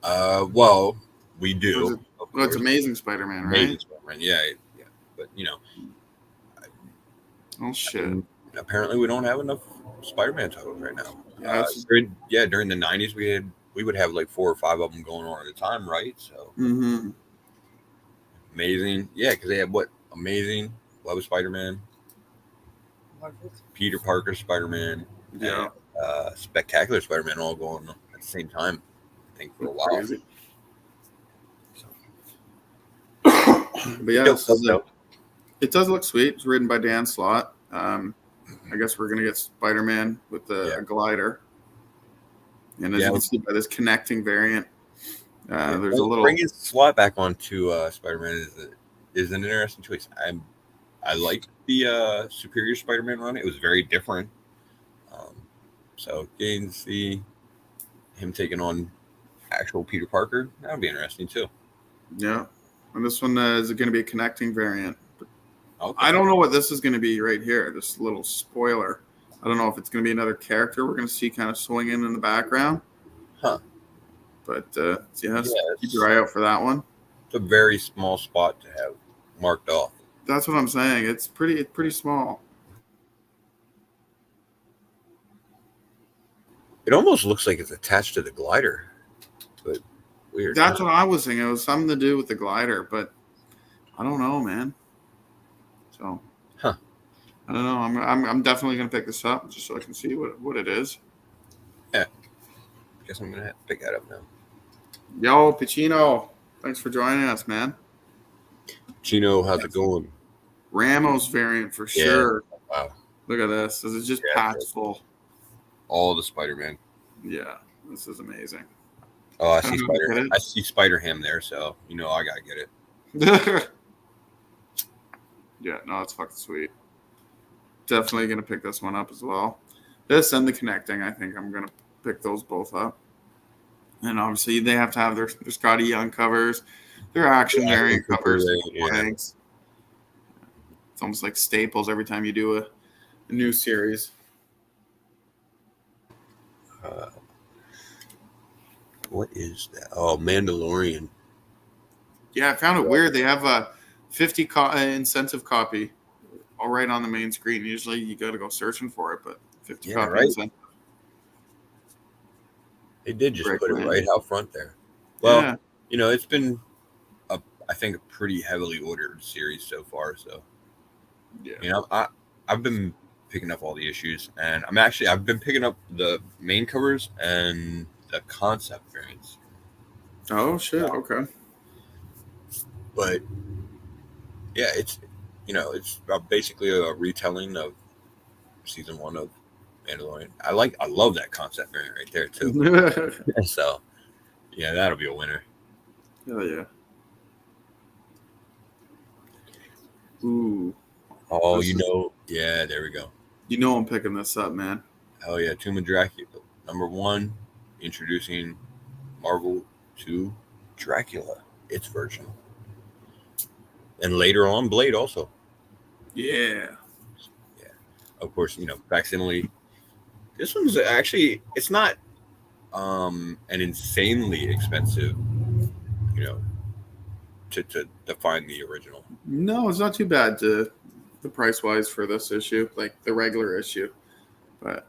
Speaker 2: Well, we do.
Speaker 1: It's Amazing Spider-Man, right?
Speaker 2: Amazing Spider-Man, yeah. But
Speaker 1: oh shit.
Speaker 2: Apparently, we don't have enough Spider-Man titles right now. During the 90s, we would have like 4 or 5 of them going on at a time, right? So Amazing, yeah, because they had Amazing, Web of Spider-Man, Peter Parker Spider-Man, and Spectacular Spider-Man all going at the same time. I think for a while.
Speaker 1: But yeah, it does look sweet. It's written by Dan Slott. I guess we're gonna get Spider-Man with a glider, and as you can see by this connecting variant, there's a little
Speaker 2: bringing Slott back onto Spider-Man is an interesting choice. I like the Superior Spider-Man run. It was very different. So getting to see him taking on actual Peter Parker, that would be interesting too.
Speaker 1: Yeah, and this one is going to be a connecting variant. Okay. I don't know what this is going to be right here. This little spoiler. I don't know if it's going to be another character we're going to see kind of swinging in the background.
Speaker 2: Huh.
Speaker 1: But keep your eye out for that one.
Speaker 2: It's a very small spot to have marked off.
Speaker 1: That's what I'm saying. It's pretty small.
Speaker 2: It almost looks like it's attached to the glider, but weird.
Speaker 1: That's what I was thinking. It was something to do with the glider, but I don't know, man. So, I don't know. I'm definitely gonna pick this up just so I can see what it is.
Speaker 2: Yeah, I guess I'm gonna have to pick that up now.
Speaker 1: Yo, Pacino, thanks for joining us, man.
Speaker 2: Pacino, how's it going?
Speaker 1: Ramos variant for sure.
Speaker 2: Wow.
Speaker 1: Look at this. This is just packed full.
Speaker 2: All the Spider-Man.
Speaker 1: Yeah, this is amazing.
Speaker 2: Oh, I see Spider-Ham there, so I gotta get it.
Speaker 1: Yeah, no, it's fucking sweet. Definitely gonna pick this one up as well. This and the connecting, I think I'm gonna pick those both up And obviously they have to have their Scotty Young covers, their action variant covers, flags. It's almost like staples every time you do a new series.
Speaker 2: What is that? Oh, Mandalorian.
Speaker 1: Yeah, I found it weird. They have a 50 incentive copy all right on the main screen. Usually you got to go searching for it, but 50 copy incentive.
Speaker 2: They did just put it right out front there. Well, it's been, I think, a pretty heavily ordered series so far. So, I've been picking up all the issues, and I've been picking up the main covers and the concept variants.
Speaker 1: Oh shit! Okay.
Speaker 2: But yeah, it's basically a retelling of season 1 of Mandalorian. I love that concept variant right there too. So yeah, that'll be a winner.
Speaker 1: Hell yeah. Ooh.
Speaker 2: Oh, yeah, there we go.
Speaker 1: You know I'm picking this up, man.
Speaker 2: Hell yeah, Tomb of Dracula, #1, introducing Marvel to Dracula, its version. And later on, Blade also.
Speaker 1: Yeah.
Speaker 2: Yeah. Of course, facsimile. This one's actually, it's not an insanely expensive, to find the original.
Speaker 1: No, it's not too bad the price wise for this issue, like the regular issue. But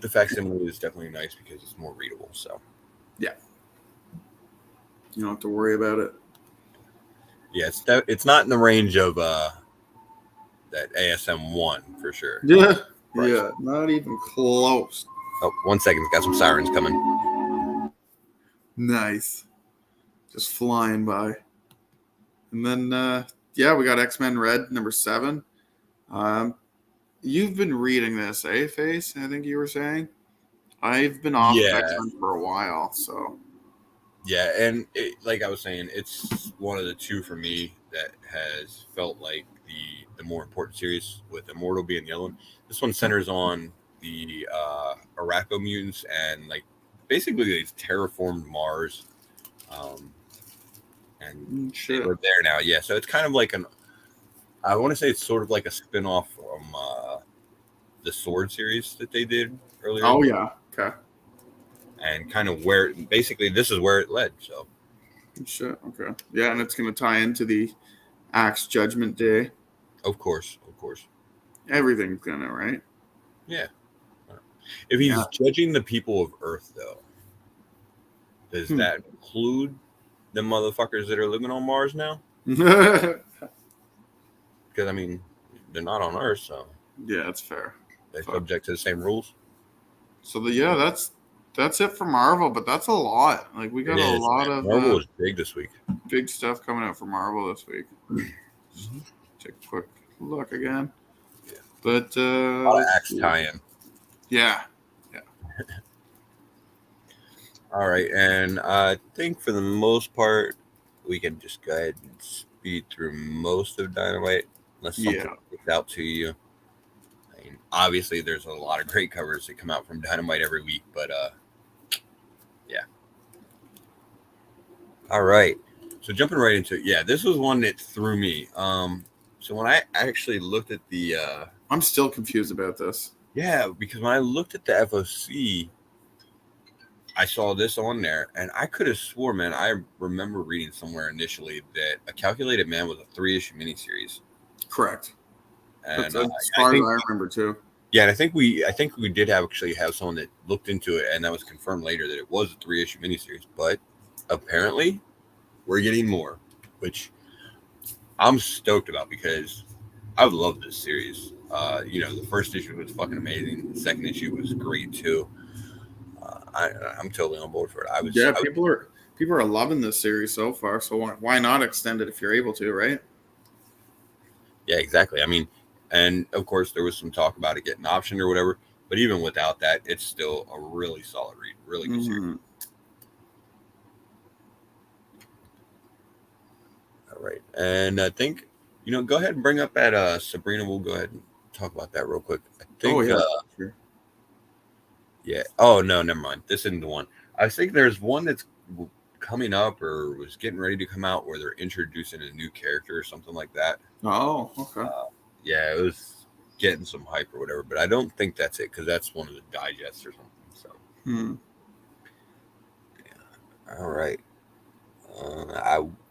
Speaker 2: the facsimile is definitely nice because it's more readable. So
Speaker 1: yeah, you don't have to worry about it.
Speaker 2: Yeah, it's not in the range of that ASM 1 for sure.
Speaker 1: Yeah, yeah, not even close.
Speaker 2: Oh, 1 second, got some sirens coming.
Speaker 1: Nice, just flying by. And then we got X-Men Red #7. You've been reading this, Face? I think you were saying. I've been off X-Men for a while, so.
Speaker 2: Yeah, and like I was saying, it's one of the two for me that has felt like the more important series, with Immortal being the other one. This one centers on the Araco mutants and basically these terraformed Mars, and we're there now. Yeah, so it's kind of like I want to say it's sort of like a spin-off from the Sword series that they did earlier.
Speaker 1: Oh yeah, okay.
Speaker 2: And kind of basically this is where it led. So
Speaker 1: shit, okay. Yeah, and it's going to tie into the Axe Judgment Day.
Speaker 2: Of course.
Speaker 1: Everything's gonna, right?
Speaker 2: Yeah. If he's judging the people of Earth, though, does that include the motherfuckers that are living on Mars now? Because they're not on Earth, so
Speaker 1: yeah, that's fair.
Speaker 2: They're subject to the same rules.
Speaker 1: So that's it for Marvel, but that's a lot. We got a lot of
Speaker 2: Marvel is big this week.
Speaker 1: Big stuff coming out for Marvel this week. Take a quick look again.
Speaker 2: Yeah.
Speaker 1: But
Speaker 2: a lot of Axe tie-in.
Speaker 1: Yeah.
Speaker 2: All right, and I think for the most part, we can just go ahead and speed through most of Dynamite, unless something sticks out to you. Obviously, there's a lot of great covers that come out from Dynamite every week, but yeah. All right, so jumping right into it. Yeah, this was one that threw me. So when I actually looked at the...
Speaker 1: I'm still confused about this.
Speaker 2: Yeah, because when I looked at the FOC, I saw this on there, and I could have swore, man, I remember reading somewhere initially that A Calculated Man was a 3-issue miniseries.
Speaker 1: Correct.
Speaker 2: And
Speaker 1: as far as I remember too.
Speaker 2: Yeah, and I think we did actually have someone that looked into it, and that was confirmed later that it was a 3-issue miniseries. But apparently, we're getting more, which I'm stoked about because I've loved this series. The first issue was fucking amazing. The second issue was great too. I'm totally on board for it.
Speaker 1: People are loving this series so far. So why not extend it if you're able to, right?
Speaker 2: Yeah, exactly. And of course there was some talk about it getting optioned or whatever. But even without that, it's still a really solid read, really good series. All right, and I think go ahead and bring up that Sabrina. We'll go ahead and talk about that real quick. I think.
Speaker 1: Sure.
Speaker 2: Yeah. Oh no, never mind. This isn't the one. I think there's one that's coming up or was getting ready to come out where they're introducing a new character or something like that.
Speaker 1: Oh, okay.
Speaker 2: Yeah, it was getting some hype or whatever, but I don't think that's it because that's one of the digests or something. So, yeah. All right.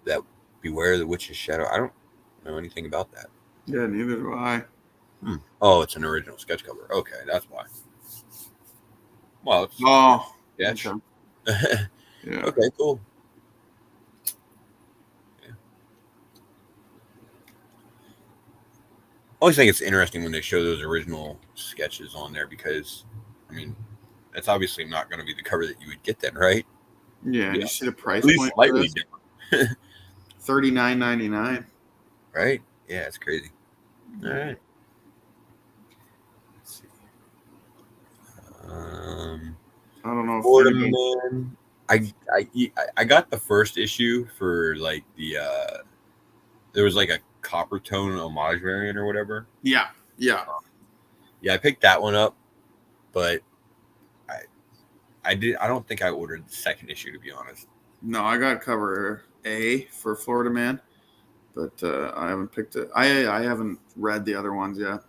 Speaker 2: That Beware the Witch's Shadow. I don't know anything about that.
Speaker 1: Yeah, neither do I.
Speaker 2: Oh, it's an original sketch cover. Okay, that's why. Well, it's sketch.
Speaker 1: Okay. Yeah.
Speaker 2: Okay, cool. Yeah. I always think it's interesting when they show those original sketches on there because, I mean, that's obviously not going to be the cover that you would get then, right?
Speaker 1: Yeah. You see the price
Speaker 2: At least
Speaker 1: point?
Speaker 2: slightly different.
Speaker 1: $39.99.
Speaker 2: Right? Yeah, it's crazy. All right. Let's see.
Speaker 1: I don't know if
Speaker 2: Florida Man. I got the first issue for like the there was like a copper tone homage variant or whatever.
Speaker 1: Yeah.
Speaker 2: I picked that one up, but I don't think I ordered the second issue, to be honest.
Speaker 1: No, I got cover A for Florida Man, but I haven't picked it. I haven't read the other ones yet.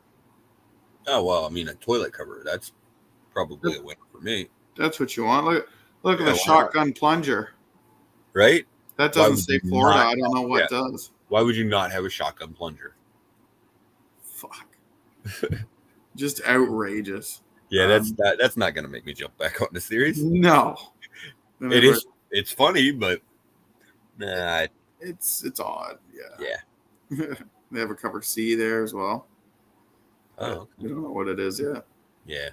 Speaker 2: Oh well, I mean a toilet cover. That's probably a winner for me.
Speaker 1: That's what you want. Look at the shotgun plunger.
Speaker 2: Right?
Speaker 1: That doesn't say Florida. I don't know what does.
Speaker 2: Why would you not have a shotgun plunger?
Speaker 1: Fuck. Just outrageous.
Speaker 2: Yeah, that's not going to make me jump back on the series.
Speaker 1: No.
Speaker 2: It is. It's funny, but nah.
Speaker 1: It's odd.
Speaker 2: Yeah.
Speaker 1: They have a cover C there as well.
Speaker 2: Oh. Okay.
Speaker 1: We don't know what it is yet.
Speaker 2: Yeah.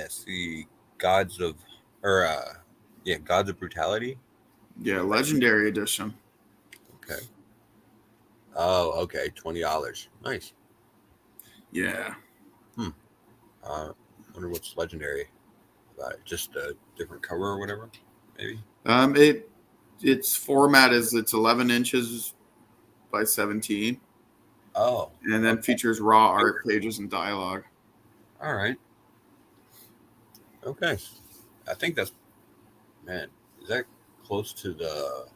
Speaker 2: See, Gods of Brutality.
Speaker 1: Yeah, Legendary Edition.
Speaker 2: Okay. Oh, okay, $20. Nice.
Speaker 1: Yeah.
Speaker 2: Wonder what's legendary about it. Just a different cover or whatever, maybe.
Speaker 1: Its format is it's 11 inches by 17.
Speaker 2: Oh.
Speaker 1: And then features raw art, pages, and dialogue.
Speaker 2: All right. Okay. I think that's, man, is that close to the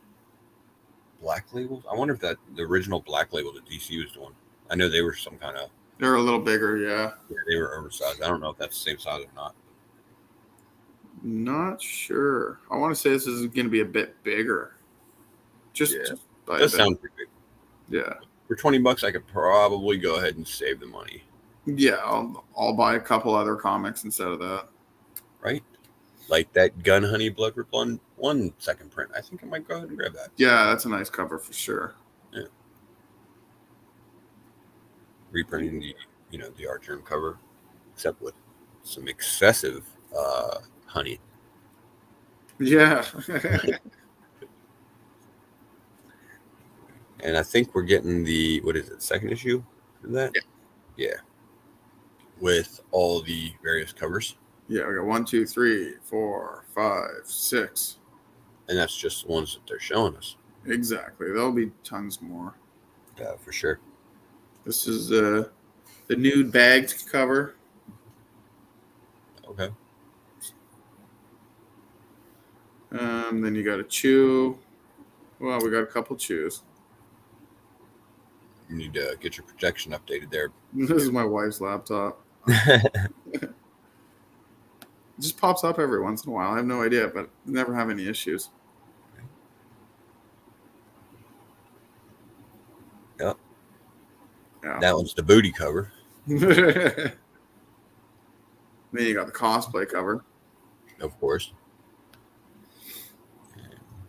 Speaker 2: Black Labels? I wonder if the original Black Label that DC was doing. I know they were some kind of.
Speaker 1: They're a little bigger, yeah.
Speaker 2: Yeah, they were oversized. I don't know if that's the same size or not.
Speaker 1: Not sure. I want to say this is going to be a bit bigger. Just by
Speaker 2: that sounds pretty big.
Speaker 1: Yeah.
Speaker 2: For $20, I could probably go ahead and save the money.
Speaker 1: Yeah, I'll buy a couple other comics instead of that.
Speaker 2: Right? Like that Gun Honey Blood Rip 1 second print. I think I might go ahead and grab that.
Speaker 1: Yeah, that's a nice cover for sure.
Speaker 2: Yeah. Reprinting the art term cover, except with some excessive honey.
Speaker 1: Yeah.
Speaker 2: And I think we're getting the, second issue of that? Yeah. With all the various covers.
Speaker 1: Yeah, we got 1, 2, 3, 4, 5, 6.
Speaker 2: And that's just the ones that they're showing us.
Speaker 1: Exactly. There'll be tons more.
Speaker 2: Yeah, for sure.
Speaker 1: This is the nude bagged cover.
Speaker 2: Okay.
Speaker 1: Then you got a chew. Well, we got a couple chews.
Speaker 2: You need to get your projection updated there.
Speaker 1: This is my wife's laptop. It just pops up every once in a while. I have no idea, but never have any issues.
Speaker 2: Yep.
Speaker 1: Yeah.
Speaker 2: That one's the booty cover.
Speaker 1: Then you got the cosplay cover.
Speaker 2: Of course.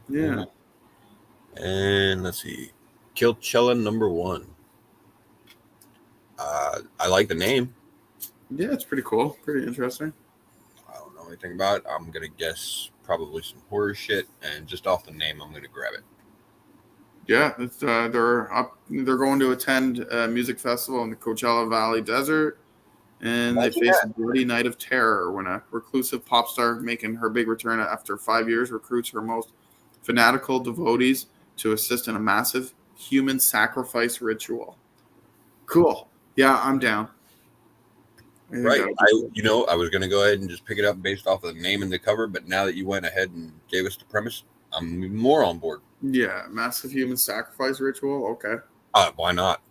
Speaker 1: Yeah.
Speaker 2: And let's see. Kilchella #1. I like the name.
Speaker 1: Yeah, it's pretty cool. Pretty interesting.
Speaker 2: I don't know anything about it. I'm going to guess probably some horror shit. And just off the name, I'm going to grab it.
Speaker 1: Yeah, it's, they're going to attend a music festival in the Coachella Valley Desert. And they face a bloody night of terror when a reclusive pop star making her big return after 5 years recruits her most fanatical devotees to assist in a massive human sacrifice ritual. Cool. Yeah, I'm down.
Speaker 2: Right. I was going to go ahead and just pick it up based off of the name and the cover, but now that you went ahead and gave us the premise, I'm more on board.
Speaker 1: Yeah, massive human sacrifice ritual. Okay.
Speaker 2: Why not?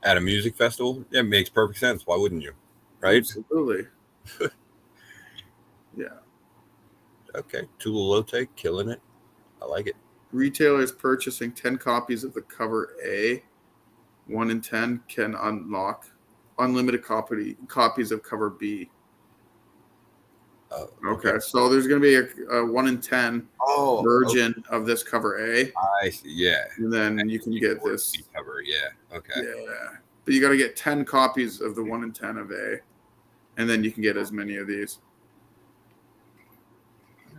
Speaker 2: At a music festival, it makes perfect sense. Why wouldn't you? Right?
Speaker 1: Absolutely. Yeah.
Speaker 2: Okay. Tula Lote, killing it. I like it.
Speaker 1: Retailers purchasing 10 copies of the cover A, 1 in 10 can unlock unlimited copies of cover B. Okay, so there's going to be a 1 in 10 version of this cover A.
Speaker 2: I see, yeah.
Speaker 1: And then you can get this
Speaker 2: B cover, yeah. Okay.
Speaker 1: Yeah, but you got to get 10 copies of the 1 in 10 of A, and then you can get as many of these.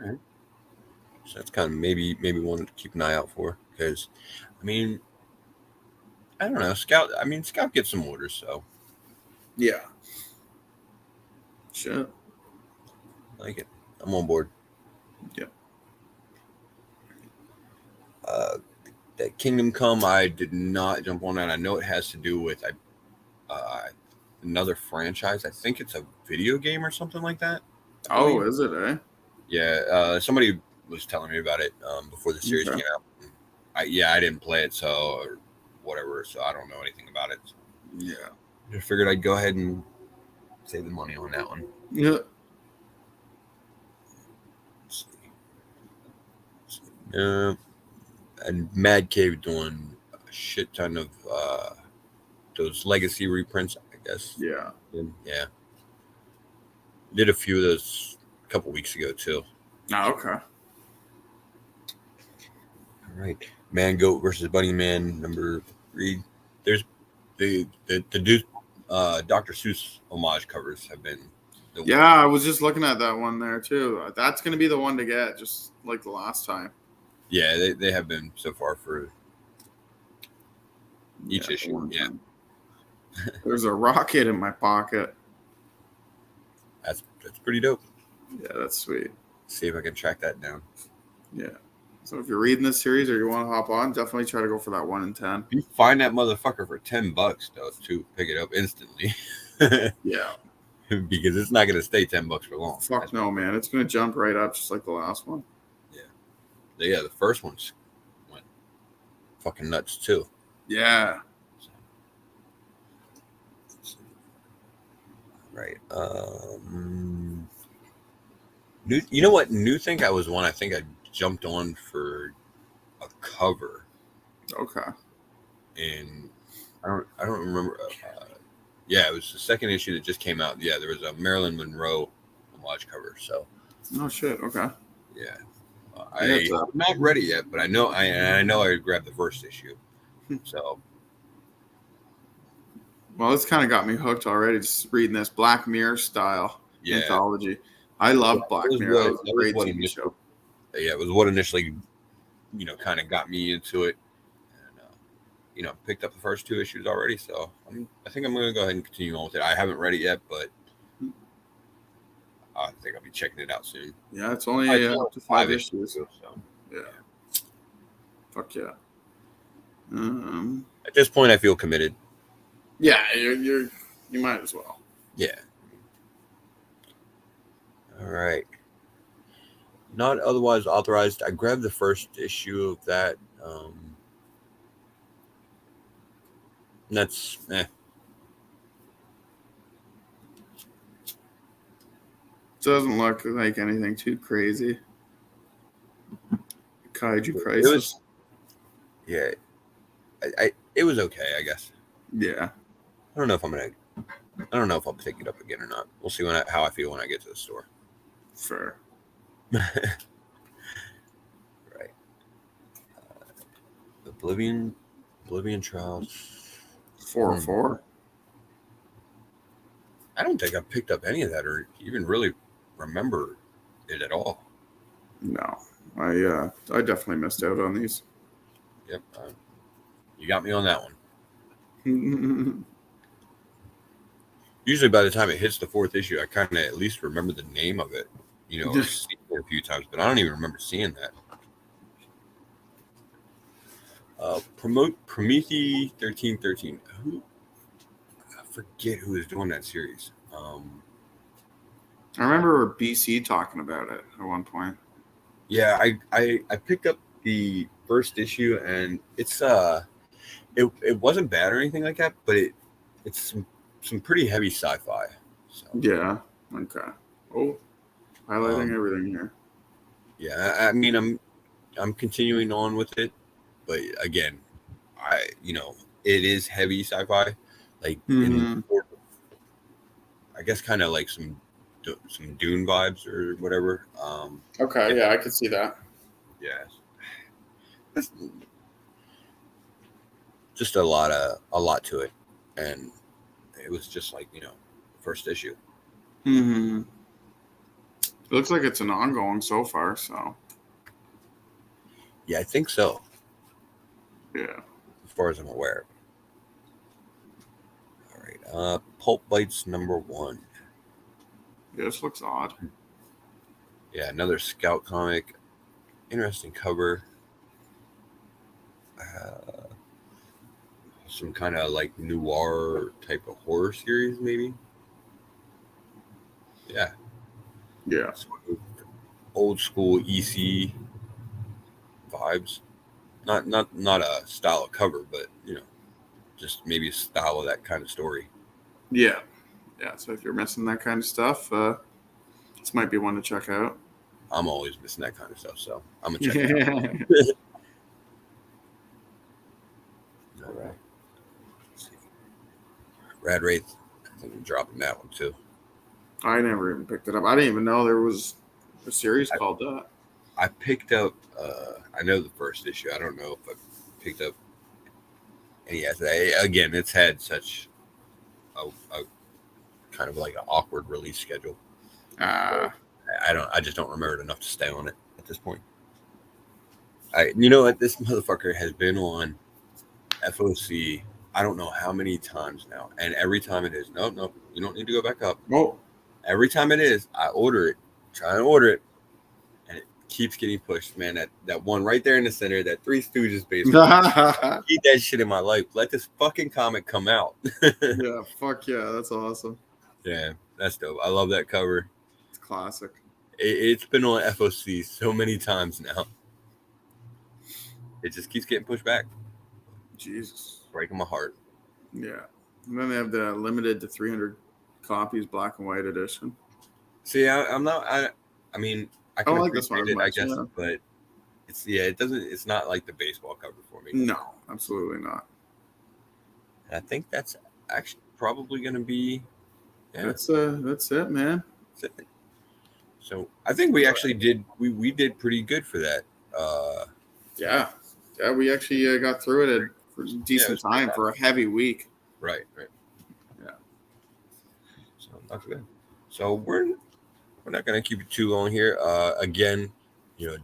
Speaker 2: All right. So that's kind of maybe one to keep an eye out for, because, I mean, I don't know. Scout gets some orders, so.
Speaker 1: Yeah. Shit.
Speaker 2: I like it. I'm on board.
Speaker 1: Yeah.
Speaker 2: That Kingdom Come, I did not jump on that. I know it has to do with another franchise. I think it's a video game or something like that.
Speaker 1: Oh, is it, eh?
Speaker 2: Yeah. Somebody was telling me about it before the series came out. I didn't play it, or whatever, so I don't know anything about it.
Speaker 1: Yeah.
Speaker 2: I figured I'd go ahead and save the money on that one.
Speaker 1: Yeah.
Speaker 2: And Mad Cave doing a shit ton of those legacy reprints, I guess.
Speaker 1: Yeah.
Speaker 2: Yeah. Did a few of those a couple weeks ago too.
Speaker 1: Oh, okay.
Speaker 2: All right. Man Goat versus Bunny Man number 3. There's the Dr. Seuss homage covers have been.
Speaker 1: I was just looking at that one there too. That's going to be the one to get, just like the last time.
Speaker 2: Yeah, they have been so far for each issue. Yeah.
Speaker 1: There's a rocket in my pocket.
Speaker 2: That's pretty dope.
Speaker 1: Yeah, that's sweet.
Speaker 2: See if I can track that down.
Speaker 1: Yeah. So if you're reading this series or you want to hop on, definitely try to go for that 1 in 10.
Speaker 2: You find that motherfucker for $10 though, too. Pick it up instantly.
Speaker 1: Yeah.
Speaker 2: Because it's not going to stay $10 for long.
Speaker 1: Fuck no, man. It's going to jump right up just like the last one.
Speaker 2: Yeah, the first one's went fucking nuts too.
Speaker 1: Yeah.
Speaker 2: Right. You know what? New Think I was one. I think I jumped on for a cover.
Speaker 1: Okay.
Speaker 2: And I don't remember. It was the second issue that just came out. Yeah, there was a Marilyn Monroe homage cover. So.
Speaker 1: Oh shit. Okay.
Speaker 2: Yeah. I'm not ready yet, but I know I grabbed the first issue. So.
Speaker 1: Well, it's kind of got me hooked already. Just reading this Black Mirror style anthology. I love Black Mirror. That was a great TV show.
Speaker 2: Yeah, it was what initially, kind of got me into it. And, picked up the first 2 issues already. So I think I'm going to go ahead and continue on with it. I haven't read it yet, but I think I'll be checking it out soon.
Speaker 1: Yeah, it's only up to 5 issues. So. Yeah. Fuck yeah.
Speaker 2: At this point, I feel committed.
Speaker 1: Yeah, you might as well.
Speaker 2: Yeah. All right. Not otherwise authorized. I grabbed the first issue of that. That's
Speaker 1: Doesn't look like anything too crazy. Kaiju Crisis.
Speaker 2: It was okay, I guess.
Speaker 1: Yeah.
Speaker 2: I don't know if I'll pick it up again or not. We'll see how I feel when I get to the store.
Speaker 1: Fair.
Speaker 2: Right. Oblivion Trials.
Speaker 1: 404.
Speaker 2: I don't think I picked up any of that or even really remember it at all.
Speaker 1: No. I definitely missed out on these.
Speaker 2: Yep. You got me on that one. Usually by the time it hits the 4th issue, I kind of at least remember the name of it, or seen it a few times, but I don't even remember seeing that. Prometheus 1313. forget who was doing that series.
Speaker 1: I remember BC talking about it at one point.
Speaker 2: Yeah, I picked up the first issue, and it's it wasn't bad or anything like that, but it's some pretty heavy sci-fi. So.
Speaker 1: Yeah. Okay. Oh, highlighting everything here.
Speaker 2: Yeah, I mean, I'm continuing on with it, but again, it is heavy sci-fi, like in, I guess, kind of like some Dune vibes or whatever.
Speaker 1: Okay, yeah, I could see that.
Speaker 2: Yeah, that's just a lot to it, and it was just like first issue.
Speaker 1: It looks like it's an ongoing so far, so.
Speaker 2: Yeah, I think so.
Speaker 1: Yeah.
Speaker 2: As far as I'm aware. All right. Pulp Bites #1.
Speaker 1: Yeah, this looks odd.
Speaker 2: Yeah, another Scout comic. Interesting cover. Some kind of like noir type of horror series, maybe. Yeah.
Speaker 1: Yeah.
Speaker 2: Old school EC vibes. Not a style of cover, but just maybe a style of that kind of story.
Speaker 1: Yeah. Yeah. So if you're missing that kind of stuff, this might be one to check out.
Speaker 2: I'm always missing that kind of stuff, so I'm gonna check it out. All right. Let's see. Rad Wraith. I think I'm dropping that one too.
Speaker 1: I never even picked it up. I didn't even know there was a series called that.
Speaker 2: I picked up. I know the first issue. I don't know if I picked up any. Again, it's had such a kind of like an awkward release schedule. I just don't remember it enough to stay on it at this point. You know what? This motherfucker has been on FOC. I don't know how many times now, and every time it is, nope, you don't need to go back up.
Speaker 1: Oh,
Speaker 2: every time it is, I order it, try and order it, and it keeps getting pushed. Man, that one right there in the center, that Three Stooges basement. Eat that shit in my life. Let this fucking comic come out.
Speaker 1: Yeah, fuck yeah, that's awesome.
Speaker 2: Yeah, that's dope. I love that cover.
Speaker 1: It's classic.
Speaker 2: It's been on FOC so many times now. It just keeps getting pushed back.
Speaker 1: Jesus.
Speaker 2: Breaking my heart.
Speaker 1: Yeah. And then they have the limited to 300 copies black and white edition.
Speaker 2: See, I'm not. I mean, I can
Speaker 1: like this one as much,
Speaker 2: I guess, but it's not like the baseball cover for me.
Speaker 1: No, absolutely not.
Speaker 2: And I think that's actually probably going to be.
Speaker 1: Yeah. That's it, man.
Speaker 2: That's it. So I think we actually did. We did pretty good for that.
Speaker 1: Yeah, we actually got through it at a decent time for a heavy week.
Speaker 2: Right.
Speaker 1: Yeah.
Speaker 2: So not too bad. So we're not going to keep it too long here. Again,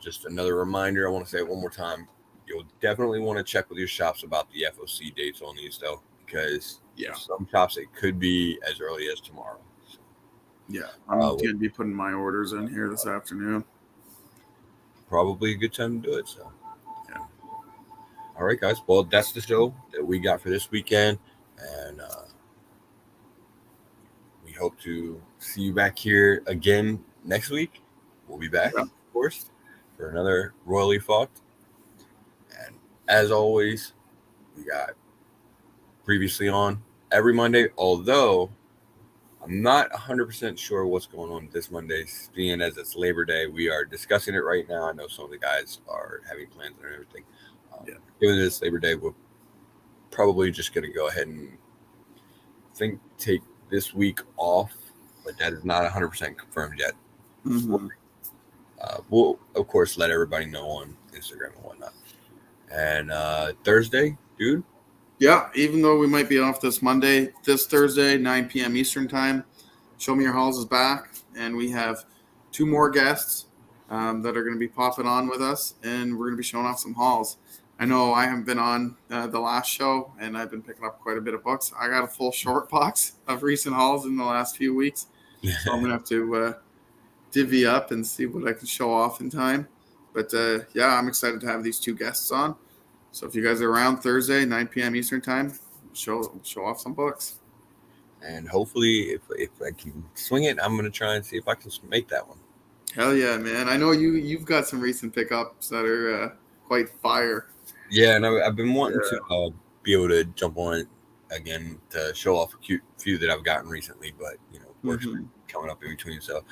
Speaker 2: just another reminder. I want to say it one more time. You'll definitely want to check with your shops about the FOC dates on these, though, because some shops it could be as early as tomorrow. So,
Speaker 1: yeah, I'm going to be putting my orders in here this afternoon.
Speaker 2: Probably a good time to do it. So, yeah. All right, guys. Well, that's the show that we got for this weekend, and we hope to see you back here again next week. We'll be back, of course, for another Royally FOC'd. And as always, we got previously on every Monday, although I'm not 100% sure what's going on this Monday, being as it's Labor Day. We are discussing it right now. I know some of the guys are having plans and everything. Given it's Labor Day, we're probably just going to go ahead and take this week off, but that is not 100% confirmed yet.
Speaker 1: Mm-hmm.
Speaker 2: We'll, of course, let everybody know on Instagram and whatnot. And Thursday, dude?
Speaker 1: Yeah, even though we might be off this Thursday, 9 p.m. Eastern time, Show Me Your Halls is back, and we have 2 more guests that are going to be popping on with us, and we're going to be showing off some hauls. I know I haven't been on the last show, and I've been picking up quite a bit of books. I got a full short box of recent hauls in the last few weeks, so I'm going to have to divvy up and see what I can show off in time. But, I'm excited to have these 2 guests on. So if you guys are around Thursday, 9 p.m. Eastern time, show off some books.
Speaker 2: And hopefully, if I can swing it, I'm going to try and see if I can make that one.
Speaker 1: Hell yeah, man. I know you've got some recent pickups that are quite fire.
Speaker 2: Yeah, and I've been wanting to be able to jump on it again to show off a few that I've gotten recently, but work's been coming up in between. So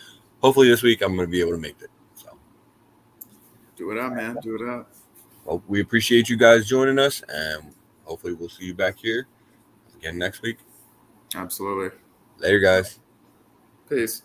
Speaker 2: hopefully this week I'm going to be able to make it. So
Speaker 1: do it out, man. Do it out.
Speaker 2: Well, we appreciate you guys joining us, and hopefully we'll see you back here again next week.
Speaker 1: Absolutely.
Speaker 2: Later, guys.
Speaker 1: Peace.